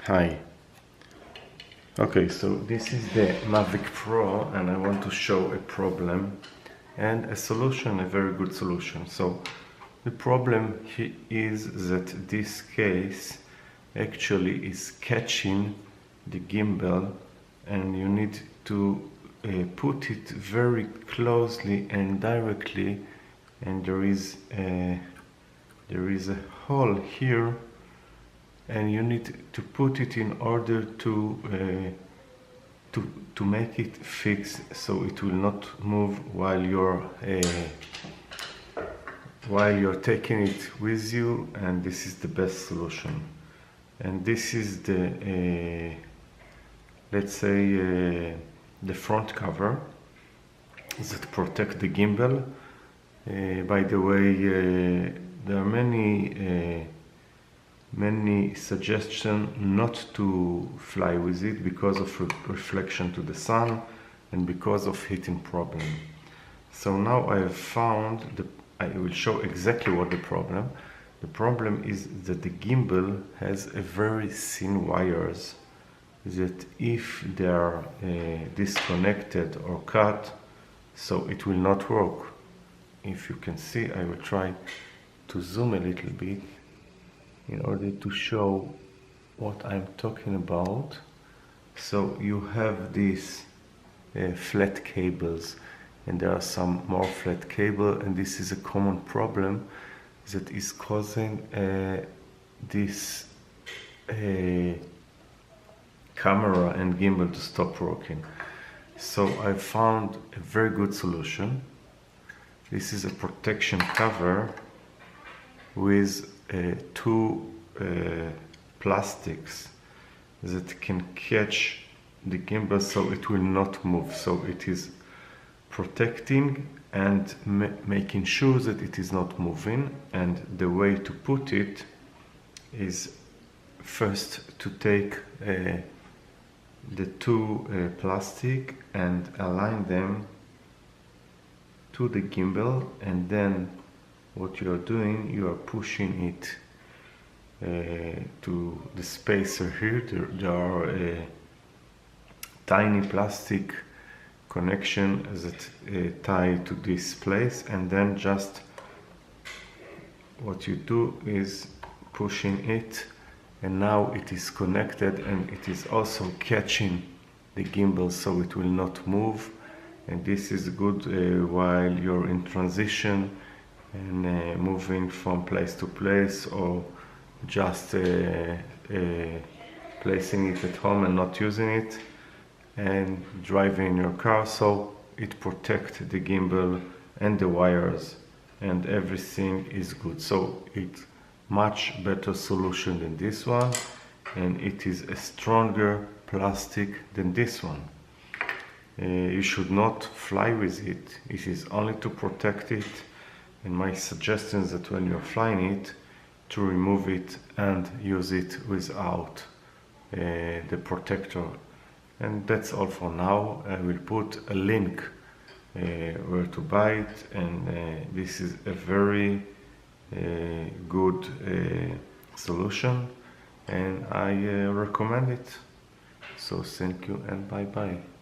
Hi. Okay, so this is the Mavic Pro and I want to show a problem and a solution, a very good solution. So the problem is that this case actually is catching the gimbal, and you need to put it very closely and directly, and there is a hole here, and you need to put it in order to make it fix, so it will not move while you're taking it with you. And this is the best solution. And this is the let's say the front cover that protect the gimbal. By the way, there are many suggestions not to fly with it because of reflection to the sun and because of heating problem. So now I have found I will show exactly what the problem. The problem is that the gimbal has a very thin wires that if they are disconnected or cut, so it will not work. If you can see, I will try to zoom a little bit in order to show what I'm talking about. So you have these flat cables, and there are some more flat cable, and this is a common problem that is causing this camera and gimbal to stop working. So I found a very good solution. This is a protection cover with two plastics that can catch the gimbal so it will not move. So it is protecting and making sure that it is not moving. And the way to put it is first to take the two plastic and align them to the gimbal, and then what you are doing, you are pushing it to the spacer here. There are tiny plastic connection that tie to this place, and then just what you do is pushing it, and now it is connected, and it is also catching the gimbal so it will not move. And this is good while you're in transition and moving from place to place, or just placing it at home and not using it and driving your car. So it protects the gimbal and the wires, and everything is good. So it's much better solution than this one, and it is a stronger plastic than this one. You should not fly with it. It is only to protect it, and my suggestion is that when you're flying it, to remove it and use it without the protector. And that's all for now. I will put a link where to buy it, and this is a very good solution, and I recommend it. So thank you and bye bye.